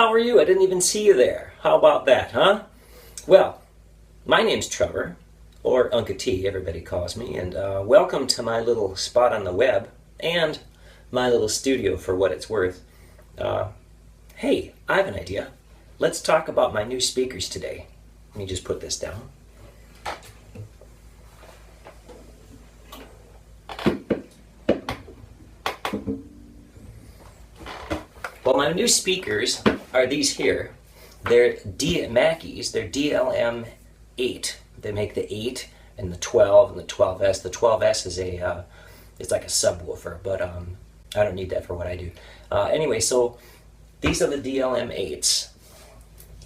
how are you? I didn't even see you there. How about that, huh? Well, my name's Trevor, or Uncle T, everybody calls me, and welcome to my little spot on the web, and my little studio for what it's worth. Hey, I have an idea. Let's talk about my new speakers today. Let me just put this down. Well, my new speakers are these here. They're Mackies. They're DLM8. They make the 8 and the 12 and the 12S. The 12S is it's like a subwoofer, but I don't need that for what I do. Anyway, so these are the DLM8s.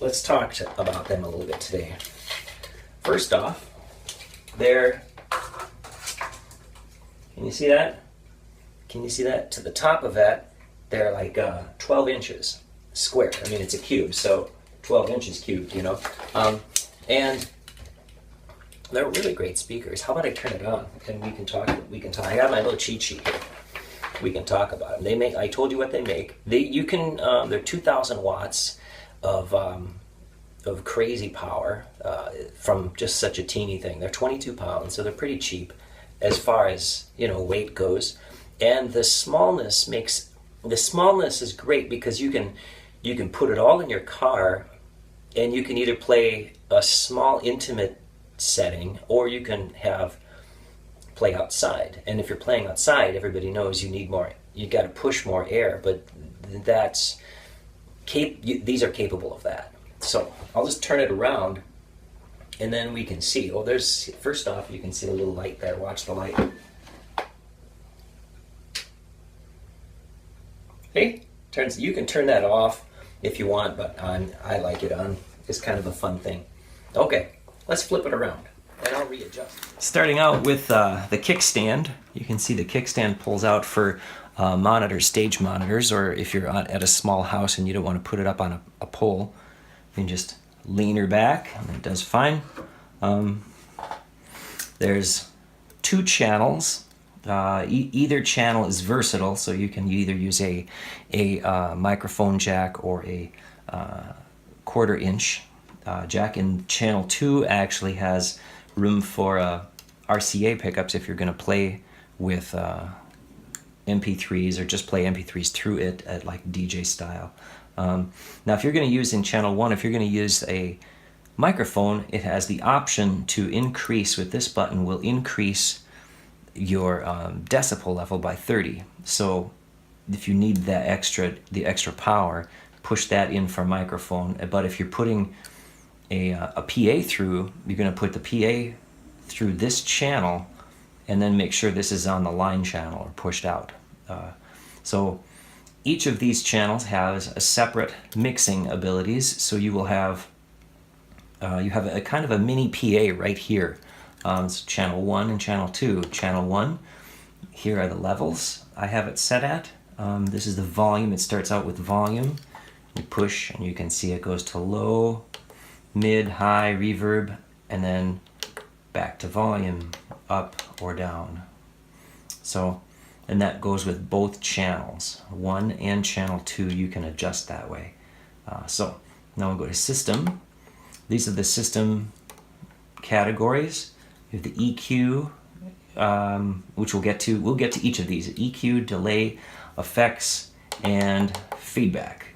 Let's talk about them a little bit today. First off, can you see that? Can you see that? To the top of that, they're like 12 inches square. I mean, it's a cube, so 12 inches cubed, you know. And they're really great speakers. How about I turn it on and we can talk. I got my little cheat sheet here. We can talk about them. They make. I told you what they make. They're 2,000 watts of crazy power from just such a teeny thing. They're 22 pounds, so they're pretty cheap as far as weight goes. And the smallness is great because you can put it all in your car, and you can either play a small intimate setting or you can play outside. And if you're playing outside, everybody knows you got to push more air, but these are capable of that. So I'll just turn it around and then we can see. Oh, first off, you can see a little light there. Watch the light. Hey, you can turn that off if you want, but I like it on. It's kind of a fun thing. Okay, let's flip it around and I'll readjust. Starting out with the kickstand, you can see the kickstand pulls out for stage monitors, or if you're at a small house and you don't want to put it up on a pole, you can just lean her back and it does fine. There's 2 channels. Either channel is versatile, so you can either use a microphone jack or a 1/4 inch jack. And channel 2 actually has room for RCA pickups if you're going to play with MP3s or just play MP3s through it at like DJ style. Now if you're going to use in channel 1, if you're going to use a microphone, it has the option to increase. With this button will increase your decibel level by 30. So if you need the extra power, push that in for microphone. But if you're putting a PA through, you're going to put the PA through this channel and then make sure this is on the line channel or pushed out. So each of these channels has a separate mixing abilities. So you will have you have a kind of a mini PA right here. So channel 1 and channel 2. Channel 1, here are the levels I have it set at. This is the volume. It starts out with volume. You push and you can see it goes to low, mid, high, reverb, and then back to volume, up or down. So, and that goes with both channels. 1 and channel 2 you can adjust that way. So now we'll go to system. These are the system categories. You have the EQ, which we'll get to each of these. EQ, delay, effects, and feedback.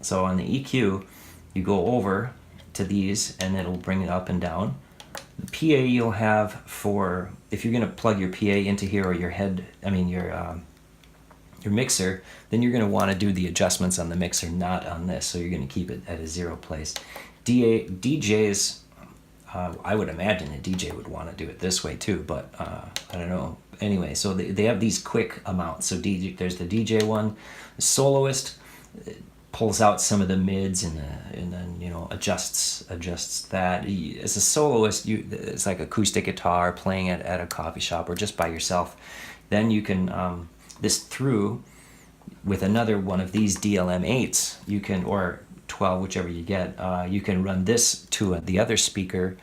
So on the EQ, you go over to these and it'll bring it up and down. The PA you'll have for, if you're going to plug your PA into here, or your mixer, then you're going to want to do the adjustments on the mixer, not on this. So you're going to keep it at a 0 place. DJs, I would imagine a DJ would want to do it this way too, but I don't know. Anyway, so they have these quick amounts. So there's the DJ one. The soloist pulls out some of the mids and then adjusts that. As a soloist, it's like acoustic guitar playing at a coffee shop or just by yourself. Then you can this through with another one of these DLM8s. You can, or 12, whichever you get, you can run this to the other speaker,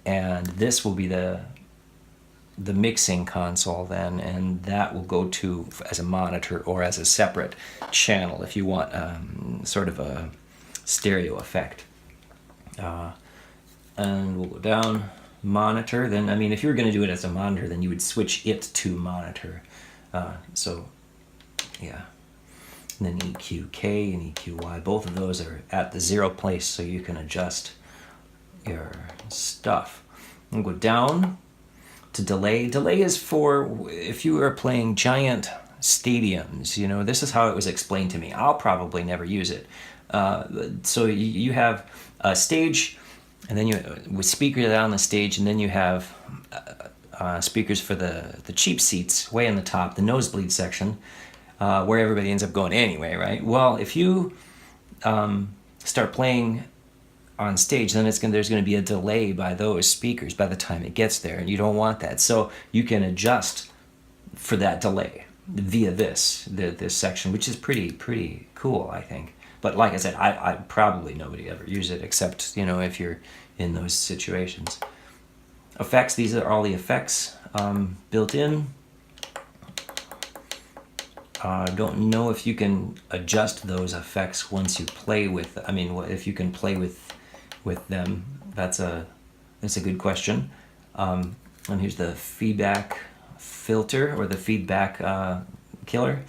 and this will be the the mixing console then, and that will go to as a monitor or as a separate channel if you want sort of a stereo effect. And we'll go down, monitor. Then, I mean, if you were going to do it as a monitor, then you would switch it to monitor. So, yeah. And then EQK and EQY, both of those are at the 0 place, so you can adjust your stuff. And go down to delay. Delay is for if you are playing giant stadiums. You know, this is how it was explained to me. I'll probably never use it. So you have a stage, and then you with speakers on the stage, and then you have speakers for the cheap seats way in the top, the nosebleed section, where everybody ends up going anyway, right? Well, if you start playing on stage, then there's going to be a delay by those speakers by the time it gets there, and you don't want that. So you can adjust for that delay via this section, which is pretty cool, I think. But like I said, I probably nobody ever use it except, you know, if you're in those situations. Effects, these are all the effects built in. I don't know if you can adjust those effects once you play with, I mean, if you can play with them. That's a good question. And here's the feedback filter, or the feedback killer.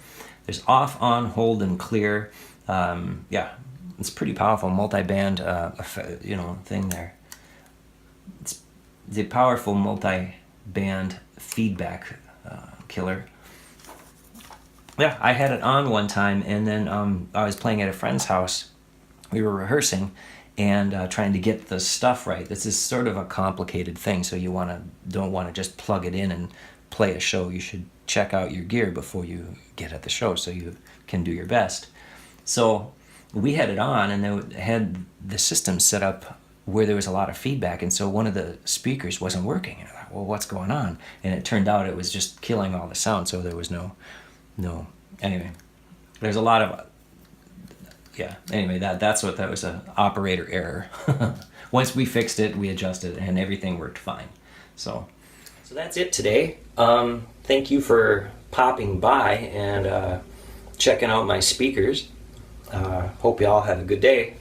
There's off, on, hold, and clear. Yeah, it's pretty powerful multi-band thing there. It's the powerful multi-band feedback killer. Yeah, I had it on one time, and then I was playing at a friend's house. We were rehearsing and trying to get the stuff right. This is sort of a complicated thing, so you don't want to just plug it in and play a show. You should check out your gear before you get at the show so you can do your best. So we had it on, and they had the system set up where there was a lot of feedback, and so one of the speakers wasn't working. And I thought, well, what's going on? And it turned out it was just killing all the sound, so there was no. Anyway, there's a lot of, yeah, anyway, that was an operator error. Once we fixed it, we adjusted, and everything worked fine. So that's it today. Thank you for popping by and checking out my speakers. Hope you all have a good day.